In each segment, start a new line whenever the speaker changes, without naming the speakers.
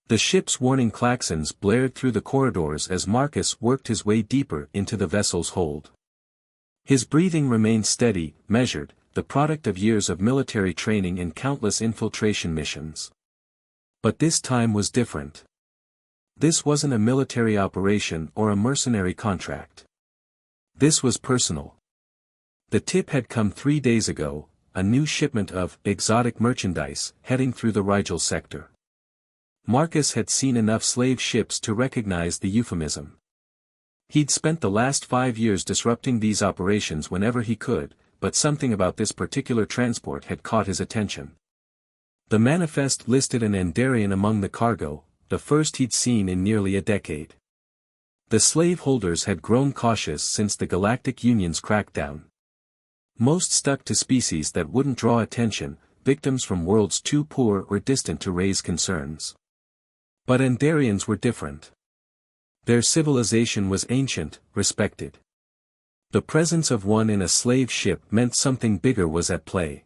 The ship's warning klaxons blared through the corridors as Marcus worked his way deeper into the vessel's hold. His breathing remained steady, measured, the product of years of military training and countless infiltration missions. But this time was different. This wasn't a military operation or a mercenary contract. This was personal. The tip had come 3 days ago, a new shipment of exotic merchandise heading through the Rigel sector. Marcus had seen enough slave ships to recognize the euphemism. He'd spent the last 5 years disrupting these operations whenever he could, but something about this particular transport had caught his attention. The manifest listed an Andarian among the cargo, the first he'd seen in nearly a decade. The slaveholders had grown cautious since the Galactic Union's crackdown. Most stuck to species that wouldn't draw attention, victims from worlds too poor or distant to raise concerns. But Andarians were different. Their civilization was ancient, respected. The presence of one in a slave ship meant something bigger was at play.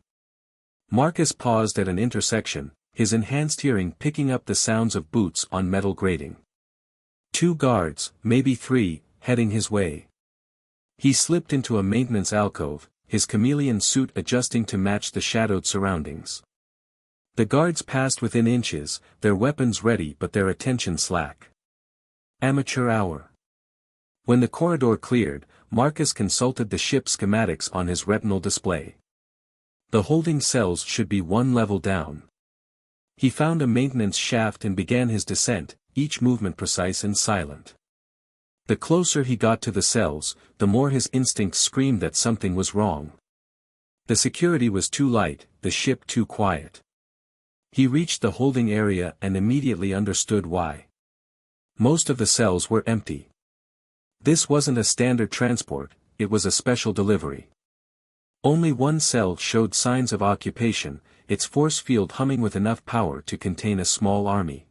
Marcus paused at an intersection, his enhanced hearing picking up the sounds of boots on metal grating. 2 guards, maybe 3, heading his way. He slipped into a maintenance alcove, his chameleon suit adjusting to match the shadowed surroundings. The guards passed within inches, their weapons ready but their attention slack. Amateur hour. When the corridor cleared, Marcus consulted the ship's schematics on his retinal display. The holding cells should be 1 level down. He found a maintenance shaft and began his descent, each movement precise and silent. The closer he got to the cells, the more his instincts screamed that something was wrong. The security was too light, the ship too quiet. He reached the holding area and immediately understood why. Most of the cells were empty. This wasn't a standard transport, it was a special delivery. Only one cell showed signs of occupation, its force field humming with enough power to contain a small army.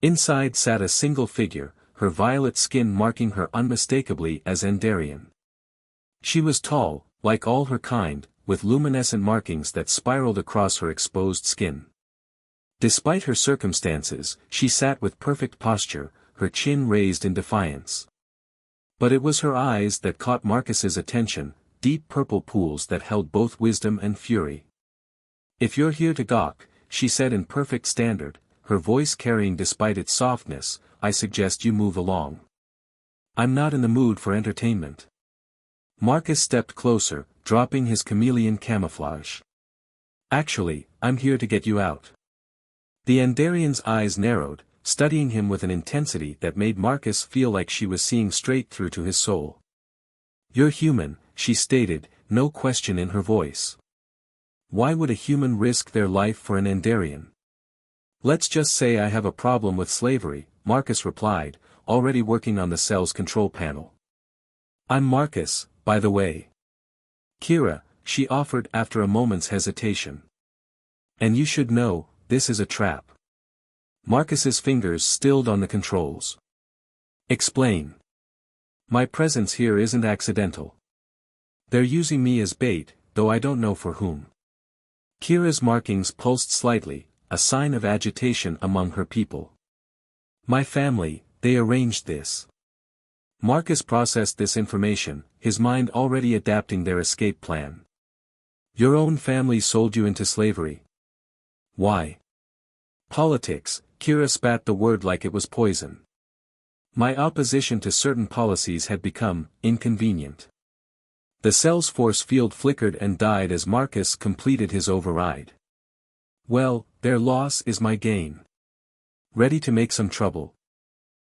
Inside sat a single figure, her violet skin marking her unmistakably as Andarian. She was tall, like all her kind, with luminescent markings that spiraled across her exposed skin. Despite her circumstances, she sat with perfect posture, her chin raised in defiance. But it was her eyes that caught Marcus's attention, deep purple pools that held both wisdom and fury. "If you're here to gawk," she said in perfect standard, her voice carrying despite its softness, "I suggest you move along. I'm not in the mood for entertainment." Marcus stepped closer, dropping his chameleon camouflage. "Actually, I'm here to get you out." The Andarian's eyes narrowed, studying him with an intensity that made Marcus feel like she was seeing straight through to his soul. "You're human," she stated, no question in her voice. "Why would a human risk their life for an Andarian?" "Let's just say I have a problem with slavery," Marcus replied, already working on the cell's control panel. "I'm Marcus, by the way." "Kira," she offered after a moment's hesitation. "And you should know, this is a trap." Marcus's fingers stilled on the controls. "Explain." "My presence here isn't accidental. They're using me as bait, though I don't know for whom." Kira's markings pulsed slightly, a sign of agitation among her people. "My family, they arranged this." Marcus processed this information, his mind already adapting their escape plan. "Your own family sold you into slavery." "Why?" "Politics," Kira spat the word like it was poison. "My opposition to certain policies had become inconvenient." The cell's force field flickered and died as Marcus completed his override. "Well, their loss is my gain. Ready to make some trouble?"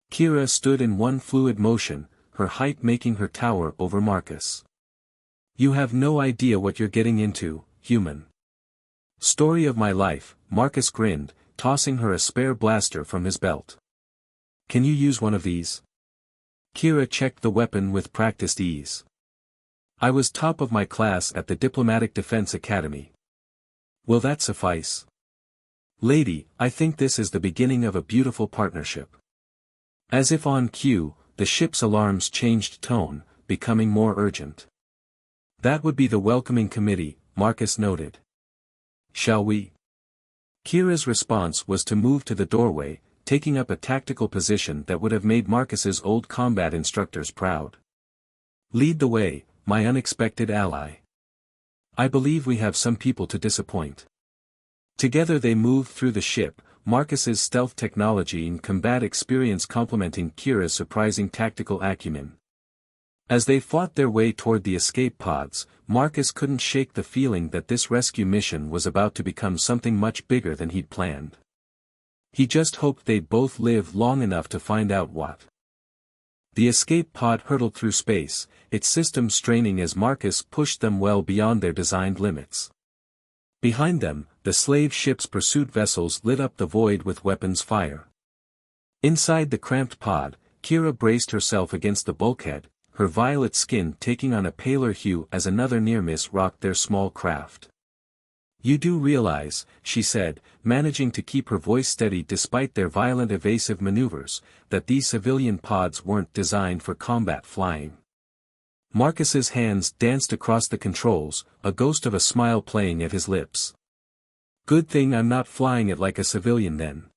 Kira stood in one fluid motion, her height making her tower over Marcus. "You have no idea what you're getting into, human." "Story of my life," Marcus grinned, tossing her a spare blaster from his belt. "Can you use one of these?" Kira checked the weapon with practiced ease. "I was top of my class at the Diplomatic Defense Academy." "Will that suffice?" "Lady, I think this is the beginning of a beautiful partnership." As if on cue, the ship's alarms changed tone, becoming more urgent. "That would be the welcoming committee," Marcus noted. "Shall we?" Kira's response was to move to the doorway, taking up a tactical position that would have made Marcus's old combat instructors proud. "Lead the way, my unexpected ally. I believe we have some people to disappoint." Together they moved through the ship, Marcus's stealth technology and combat experience complementing Kira's surprising tactical acumen. As they fought their way toward the escape pods, Marcus couldn't shake the feeling that this rescue mission was about to become something much bigger than he'd planned. He just hoped they'd both live long enough to find out what. The escape pod hurtled through space, its systems straining as Marcus pushed them well beyond their designed limits. Behind them, the slave ship's pursuit vessels lit up the void with weapons fire. Inside the cramped pod, Kira braced herself against the bulkhead, her violet skin taking on a paler hue as another near-miss rocked their small craft. "You do realize," she said, managing to keep her voice steady despite their violent evasive maneuvers, "that these civilian pods weren't designed for combat flying." Marcus's hands danced across the controls, a ghost of a smile playing at his lips. "Good thing I'm not flying it like a civilian then."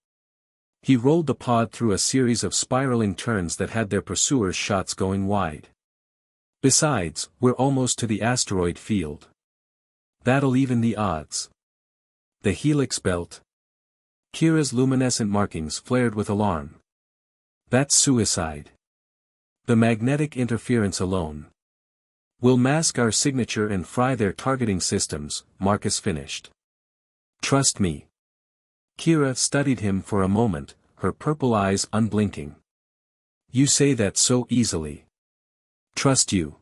He rolled the pod through a series of spiraling turns that had their pursuers' shots going wide. "Besides, we're almost to the asteroid field. That'll even the odds." The helix belt. Kira's luminescent markings flared with alarm. "That's suicide. The magnetic interference alone will mask our signature and fry their targeting systems," Marcus finished. "Trust me." Kira studied him for a moment, her purple eyes unblinking. "You say that so easily." "Trust you.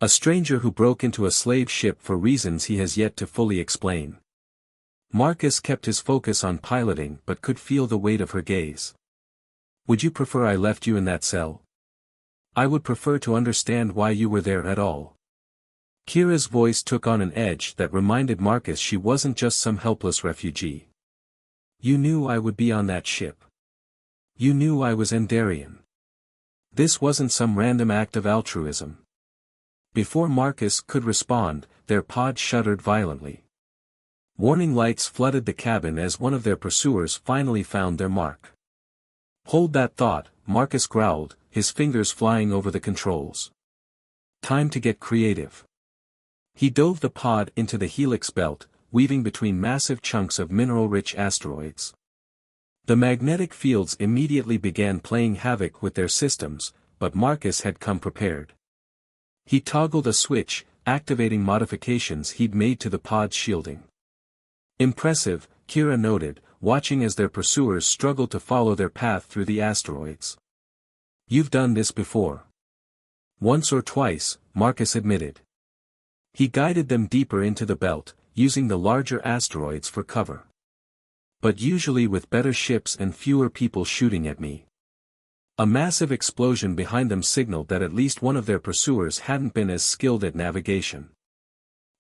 A stranger who broke into a slave ship for reasons he has yet to fully explain." Marcus kept his focus on piloting but could feel the weight of her gaze. "Would you prefer I left you in that cell? I would prefer to understand why you were there at all." Kira's voice took on an edge that reminded Marcus she wasn't just some helpless refugee. "You knew I would be on that ship. You knew I was Endarian. This wasn't some random act of altruism." Before Marcus could respond, their pod shuddered violently. Warning lights flooded the cabin as one of their pursuers finally found their mark. "Hold that thought," Marcus growled, his fingers flying over the controls. "Time to get creative." He dove the pod into the helix belt, weaving between massive chunks of mineral-rich asteroids. The magnetic fields immediately began playing havoc with their systems, but Marcus had come prepared. He toggled a switch, activating modifications he'd made to the pod's shielding. "Impressive," Kira noted, watching as their pursuers struggled to follow their path through the asteroids. "You've done this before." "Once or twice," Marcus admitted. He guided them deeper into the belt, using the larger asteroids for cover. "But usually with better ships and fewer people shooting at me." A massive explosion behind them signaled that at least one of their pursuers hadn't been as skilled at navigation.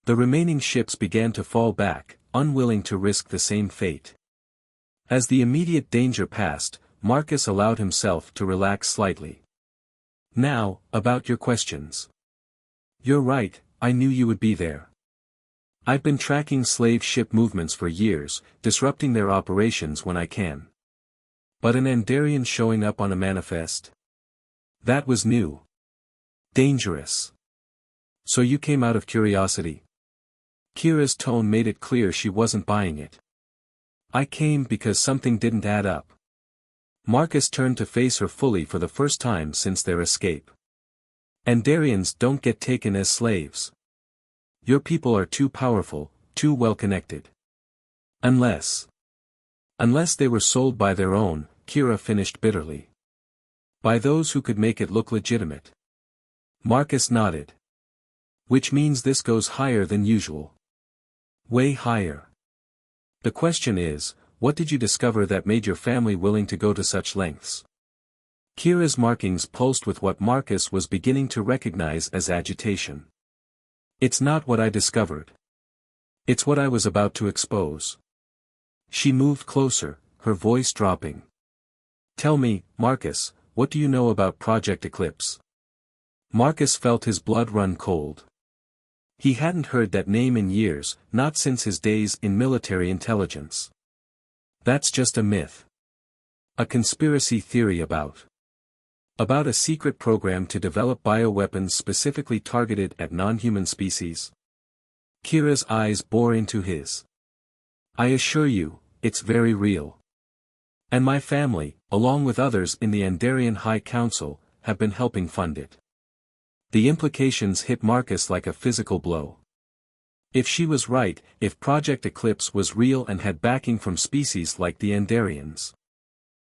The remaining ships began to fall back, unwilling to risk the same fate. As the immediate danger passed, Marcus allowed himself to relax slightly. "Now, about your questions. You're right, I knew you would be there. I've been tracking slave ship movements for years, disrupting their operations when I can. But an Endarian showing up on a manifest? That was new. Dangerous. So you came out of curiosity?" Kira's tone made it clear she wasn't buying it. "I came because something didn't add up." Marcus turned to face her fully for the first time since their escape. "Endarians don't get taken as slaves. Your people are too powerful, too well connected. Unless they were sold by their own," Kira finished bitterly. "By those who could make it look legitimate." Marcus nodded. "Which means this goes higher than usual." "Way higher. The question is, what did you discover that made your family willing to go to such lengths?" Kira's markings pulsed with what Marcus was beginning to recognize as agitation. "It's not what I discovered. It's what I was about to expose." She moved closer, her voice dropping. "Tell me, Marcus, what do you know about Project Eclipse?" Marcus felt his blood run cold. He hadn't heard that name in years, not since his days in military intelligence. "That's just a myth. A conspiracy theory about a secret program to develop bioweapons specifically targeted at non-human species. Kira's eyes bore into his. I assure you, it's very real. And my family, along with others in the Andarian High Council, have been helping fund it. The implications hit Marcus like a physical blow. If she was right, if Project Eclipse was real and had backing from species like the Andarians.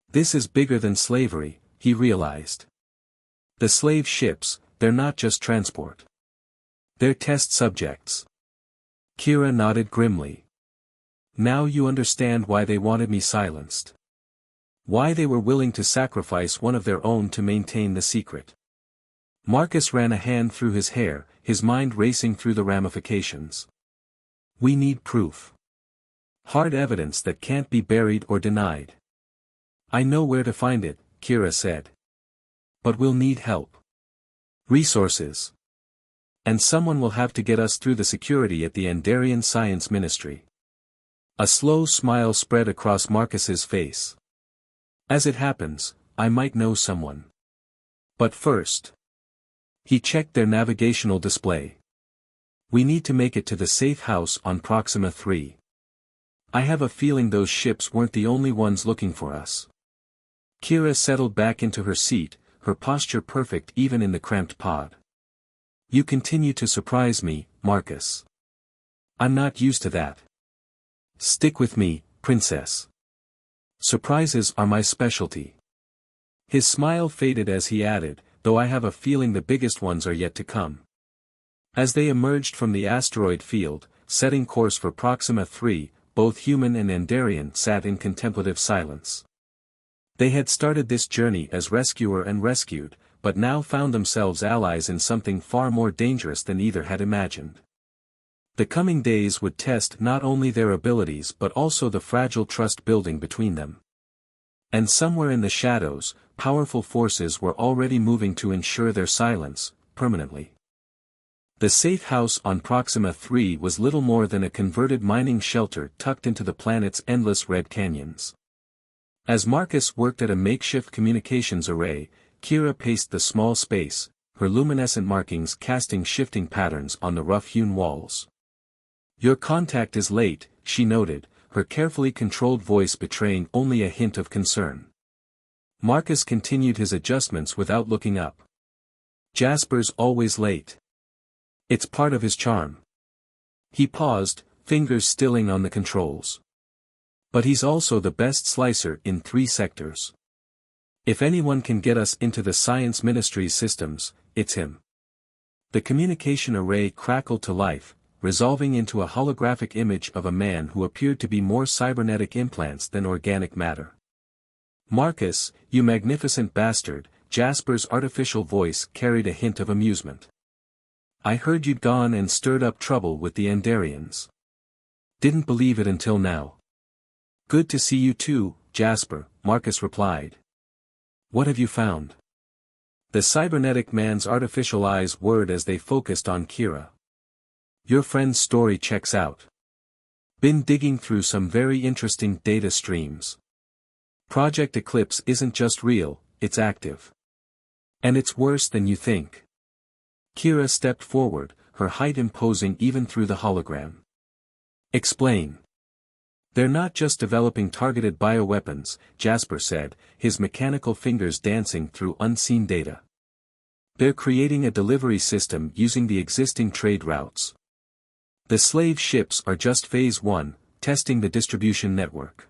This is bigger than slavery, he realized. The slave ships, they're not just transport. They're test subjects. Kira nodded grimly. Now you understand why they wanted me silenced. Why they were willing to sacrifice one of their own to maintain the secret. Marcus ran a hand through his hair, his mind racing through the ramifications. We need proof. Hard evidence that can't be buried or denied. I know where to find it, Kira said. But we'll need help. Resources. And someone will have to get us through the security at the Andarian Science Ministry. A slow smile spread across Marcus's face. As it happens, I might know someone. But first. He checked their navigational display. We need to make it to the safe house on Proxima 3. I have a feeling those ships weren't the only ones looking for us. Kira settled back into her seat, her posture perfect even in the cramped pod. You continue to surprise me, Marcus. I'm not used to that. Stick with me, princess. Surprises are my specialty. His smile faded as he added, though I have a feeling the biggest ones are yet to come. As they emerged from the asteroid field, setting course for Proxima 3, both human and Andarian sat in contemplative silence. They had started this journey as rescuer and rescued, but now found themselves allies in something far more dangerous than either had imagined. The coming days would test not only their abilities but also the fragile trust building between them. And somewhere in the shadows, powerful forces were already moving to ensure their silence, permanently. The safe house on Proxima 3 was little more than a converted mining shelter tucked into the planet's endless red canyons. As Marcus worked at a makeshift communications array, Kira paced the small space, her luminescent markings casting shifting patterns on the rough-hewn walls. Your contact is late, she noted, her carefully controlled voice betraying only a hint of concern. Marcus continued his adjustments without looking up. Jasper's always late. It's part of his charm. He paused, fingers stilling on the controls. But he's also the best slicer in 3 sectors. If anyone can get us into the Science Ministry's systems, it's him. The communication array crackled to life, resolving into a holographic image of a man who appeared to be more cybernetic implants than organic matter. Marcus, you magnificent bastard, Jasper's artificial voice carried a hint of amusement. I heard you'd gone and stirred up trouble with the Andarians. Didn't believe it until now. Good to see you too, Jasper, Marcus replied. What have you found? The cybernetic man's artificial eyes whirred as they focused on Kira. Your friend's story checks out. Been digging through some very interesting data streams. Project Eclipse isn't just real, it's active. And it's worse than you think. Kira stepped forward, her height imposing even through the hologram. Explain. They're not just developing targeted bioweapons, Jasper said, his mechanical fingers dancing through unseen data. They're creating a delivery system using the existing trade routes. The slave ships are just phase 1, testing the distribution network.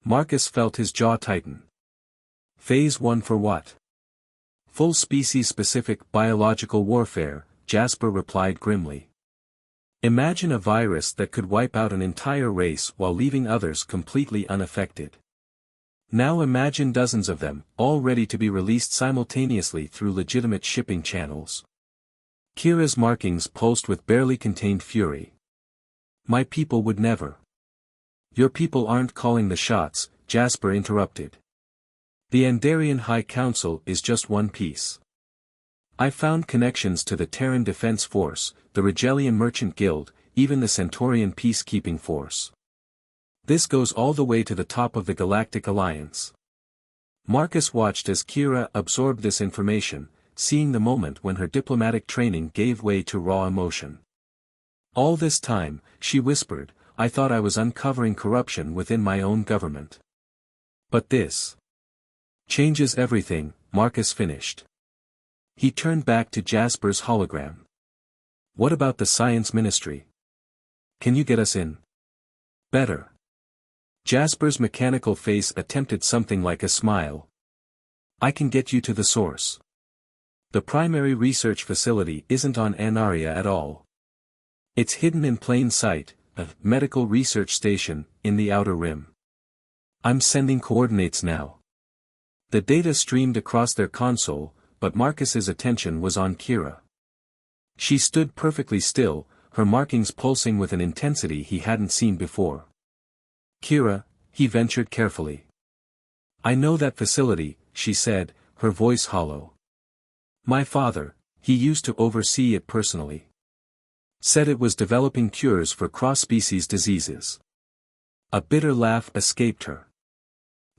Marcus felt his jaw tighten. Phase 1 for what? Full species-specific biological warfare, Jasper replied grimly. Imagine a virus that could wipe out an entire race while leaving others completely unaffected. Now imagine dozens of them, all ready to be released simultaneously through legitimate shipping channels. Kira's markings pulsed with barely contained fury. My people would never. Your people aren't calling the shots, Jasper interrupted. The Andarian High Council is just one piece. I found connections to the Terran Defense Force, the Rigelian Merchant Guild, even the Centaurian Peacekeeping Force. This goes all the way to the top of the Galactic Alliance. Marcus watched as Kira absorbed this information, seeing the moment when her diplomatic training gave way to raw emotion. All this time, she whispered, I thought I was uncovering corruption within my own government. But this changes everything, Marcus finished. He turned back to Jasper's hologram. What about the science ministry? Can you get us in? Better. Jasper's mechanical face attempted something like a smile. I can get you to the source. The primary research facility isn't on Anaria at all. It's hidden in plain sight, a medical research station, in the outer rim. I'm sending coordinates now. The data streamed across their console, but Marcus's attention was on Kira. She stood perfectly still, her markings pulsing with an intensity he hadn't seen before. Kira, he ventured carefully. I know that facility, she said, her voice hollow. My father, he used to oversee it personally. Said it was developing cures for cross-species diseases. A bitter laugh escaped her.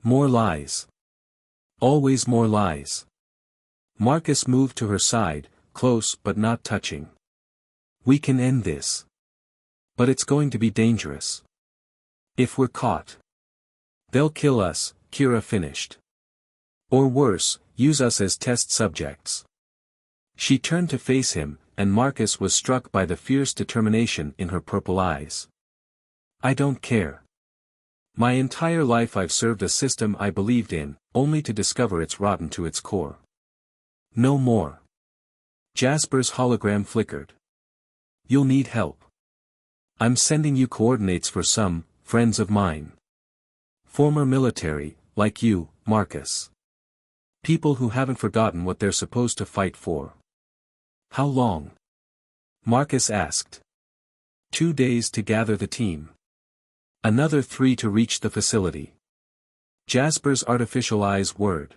More lies. Always more lies. Marcus moved to her side, close but not touching. We can end this. But it's going to be dangerous. If we're caught. They'll kill us, Kira finished. Or worse, use us as test subjects. She turned to face him, and Marcus was struck by the fierce determination in her purple eyes. I don't care. My entire life I've served a system I believed in, only to discover it's rotten to its core. No more. Jasper's hologram flickered. You'll need help. I'm sending you coordinates for some friends of mine. Former military, like you, Marcus. People who haven't forgotten what they're supposed to fight for. How long? Marcus asked. 2 days to gather the team. Another 3 to reach the facility. Jasper's artificial eyes whirred.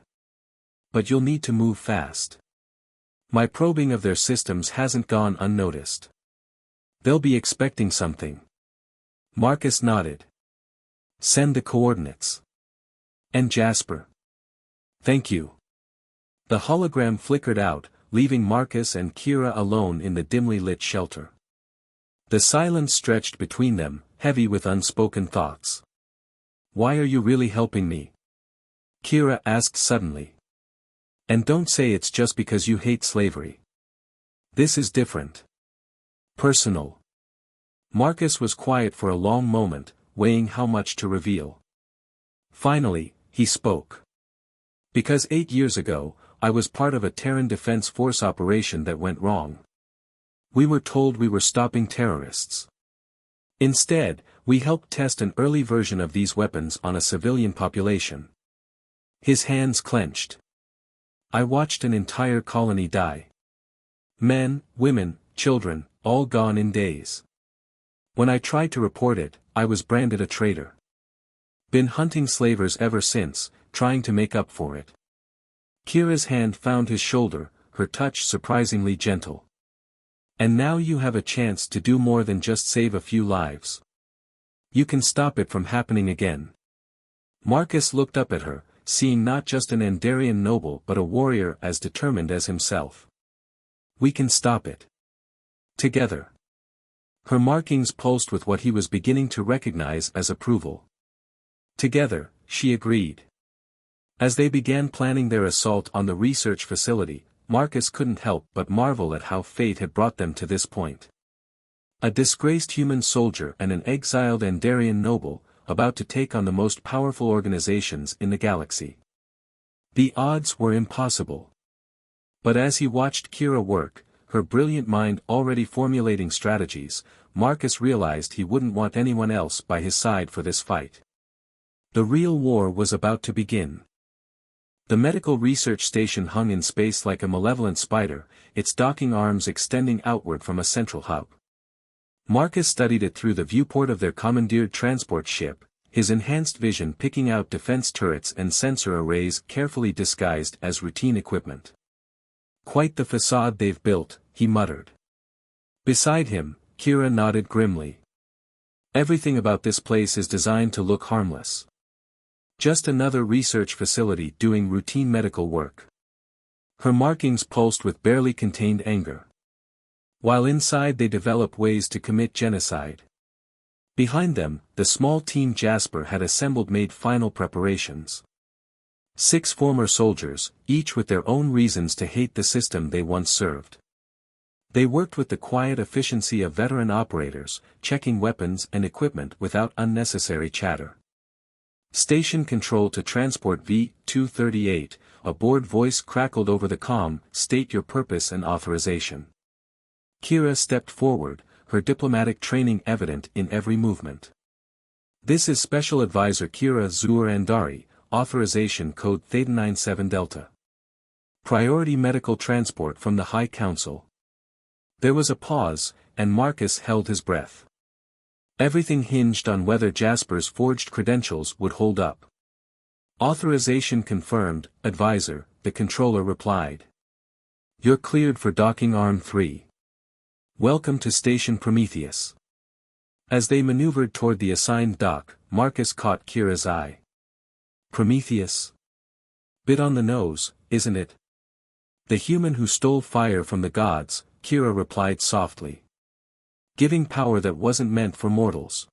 But you'll need to move fast. My probing of their systems hasn't gone unnoticed. They'll be expecting something. Marcus nodded. Send the coordinates. And Jasper. Thank you. The hologram flickered out, leaving Marcus and Kira alone in the dimly lit shelter. The silence stretched between them, heavy with unspoken thoughts. Why are you really helping me? Kira asked suddenly. And don't say it's just because you hate slavery. This is different. Personal. Marcus was quiet for a long moment, weighing how much to reveal. Finally, he spoke. Because 8 years ago, I was part of a Terran Defense Force operation that went wrong. We were told we were stopping terrorists. Instead, we helped test an early version of these weapons on a civilian population. His hands clenched. I watched an entire colony die. Men, women, children, all gone in days. When I tried to report it, I was branded a traitor. Been hunting slavers ever since, trying to make up for it. Kira's hand found his shoulder, her touch surprisingly gentle. And now you have a chance to do more than just save a few lives. You can stop it from happening again. Marcus looked up at her, seeing not just an Andarian noble but a warrior as determined as himself. We can stop it. Together. Her markings pulsed with what he was beginning to recognize as approval. Together, she agreed. As they began planning their assault on the research facility, Marcus couldn't help but marvel at how fate had brought them to this point. A disgraced human soldier and an exiled Andarian noble, about to take on the most powerful organizations in the galaxy. The odds were impossible. But as he watched Kira work, her brilliant mind already formulating strategies, Marcus realized he wouldn't want anyone else by his side for this fight. The real war was about to begin. The medical research station hung in space like a malevolent spider, its docking arms extending outward from a central hub. Marcus studied it through the viewport of their commandeered transport ship, his enhanced vision picking out defense turrets and sensor arrays carefully disguised as routine equipment. Quite the facade they've built, he muttered. Beside him, Kira nodded grimly. Everything about this place is designed to look harmless. Just another research facility doing routine medical work. Her markings pulsed with barely contained anger. While inside they develop ways to commit genocide. Behind them, the small team Jasper had assembled made final preparations. 6 former soldiers, each with their own reasons to hate the system they once served. They worked with the quiet efficiency of veteran operators, checking weapons and equipment without unnecessary chatter. Station control to transport V-238, a bored voice crackled over the comm, state your purpose and authorization. Kira stepped forward, her diplomatic training evident in every movement. This is Special Advisor Kira Zur-Andari, authorization code Theta-97 Delta. Priority medical transport from the High Council. There was a pause, and Marcus held his breath. Everything hinged on whether Jasper's forged credentials would hold up. Authorization confirmed, Advisor, the controller replied. You're cleared for docking Arm 3. Welcome to Station Prometheus. As they maneuvered toward the assigned dock, Marcus caught Kira's eye. Prometheus? Bit on the nose, isn't it? The human who stole fire from the gods, Kira replied softly. Giving power that wasn't meant for mortals.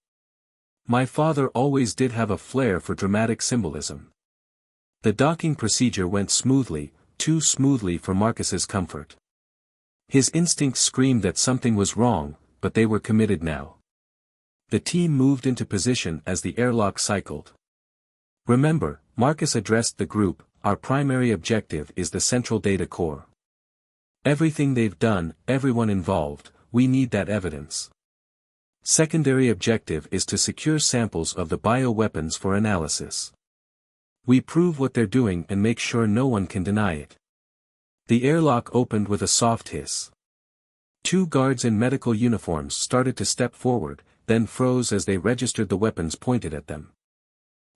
My father always did have a flair for dramatic symbolism. The docking procedure went smoothly, too smoothly for Marcus's comfort. His instincts screamed that something was wrong, but they were committed now. The team moved into position as the airlock cycled. Remember, Marcus addressed the group, our primary objective is the central data core. Everything they've done, everyone involved, we need that evidence. Secondary objective is to secure samples of the bioweapons for analysis. We prove what they're doing and make sure no one can deny it. The airlock opened with a soft hiss. 2 guards in medical uniforms started to step forward, then froze as they registered the weapons pointed at them.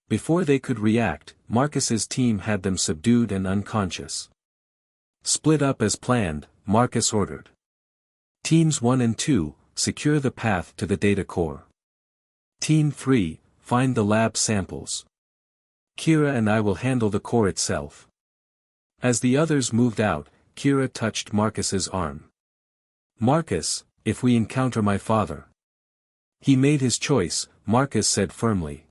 Before they could react, Marcus's team had them subdued and unconscious. Split up as planned, Marcus ordered. Teams 1 and 2, secure the path to the data core. Team 3, find the lab samples. Kira and I will handle the core itself. As the others moved out, Kira touched Marcus's arm. Marcus, if we encounter my father. He made his choice, Marcus said firmly.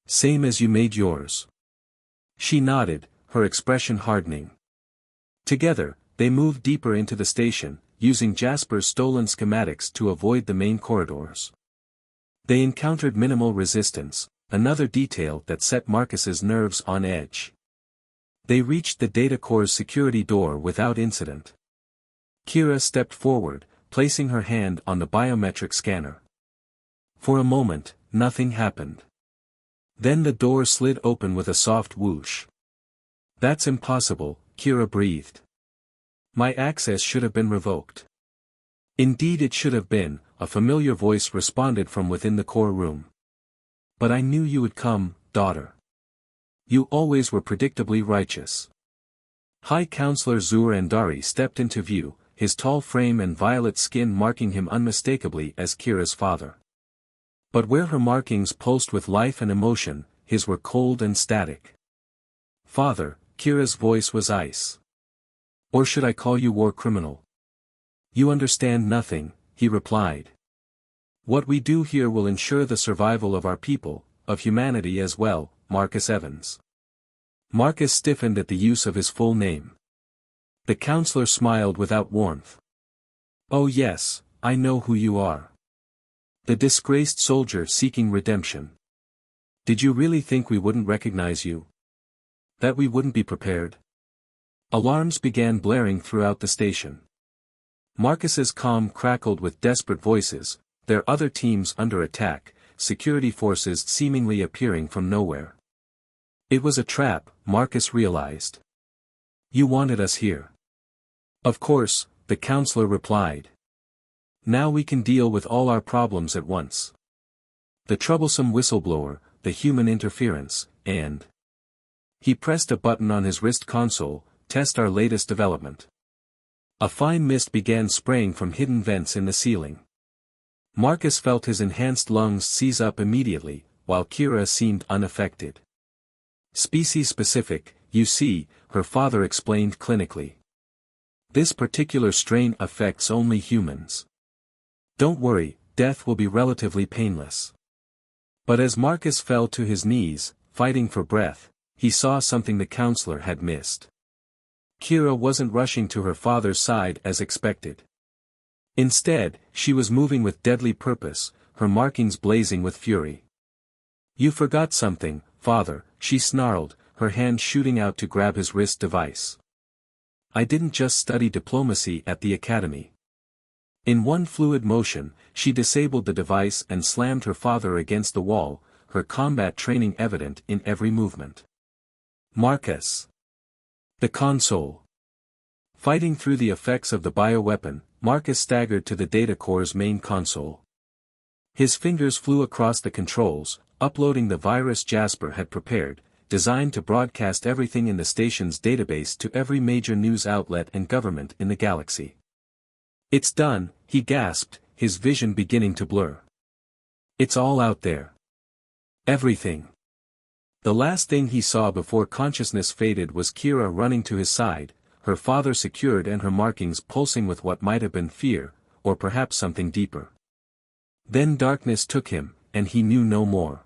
Same as you made yours. She nodded, her expression hardening. Together, they moved deeper into the station, using Jasper's stolen schematics to avoid the main corridors. They encountered minimal resistance, another detail that set Marcus's nerves on edge. They reached the data core's security door without incident. Kira stepped forward, placing her hand on the biometric scanner. For a moment, nothing happened. Then the door slid open with a soft whoosh. That's impossible, Kira breathed. My access should have been revoked. Indeed it should have been, a familiar voice responded from within the core room. But I knew you would come, daughter. You always were predictably righteous. High Counselor Zur-Andari stepped into view, his tall frame and violet skin marking him unmistakably as Kira's father. But where her markings pulsed with life and emotion, his were cold and static. Father, Kira's voice was ice. Or should I call you war criminal? You understand nothing, he replied. What we do here will ensure the survival of our people, of humanity as well, Marcus Evans. Marcus stiffened at the use of his full name. The counselor smiled without warmth. Oh yes, I know who you are. The disgraced soldier seeking redemption. Did you really think we wouldn't recognize you? That we wouldn't be prepared? Alarms began blaring throughout the station. Marcus's comm crackled with desperate voices, their other teams under attack, security forces seemingly appearing from nowhere. It was a trap, Marcus realized. You wanted us here. Of course, the counselor replied. Now we can deal with all our problems at once. The troublesome whistleblower, the human interference, and... He pressed a button on his wrist console, test our latest development. A fine mist began spraying from hidden vents in the ceiling. Marcus felt his enhanced lungs seize up immediately, while Kira seemed unaffected. Species-specific, you see, her father explained clinically. This particular strain affects only humans. Don't worry, death will be relatively painless. But as Marcus fell to his knees, fighting for breath, he saw something the counselor had missed. Kira wasn't rushing to her father's side as expected. Instead, she was moving with deadly purpose, her markings blazing with fury. You forgot something, father, she snarled, her hand shooting out to grab his wrist device. I didn't just study diplomacy at the academy. In one fluid motion, she disabled the device and slammed her father against the wall, her combat training evident in every movement. Marcus. The console. Fighting through the effects of the bioweapon, Marcus staggered to the data core's main console. His fingers flew across the controls, uploading the virus Jasper had prepared, designed to broadcast everything in the station's database to every major news outlet and government in the galaxy. It's done, he gasped, his vision beginning to blur. It's all out there. Everything. The last thing he saw before consciousness faded was Kira running to his side, her father secured and her markings pulsing with what might have been fear, or perhaps something deeper. Then darkness took him, and he knew no more.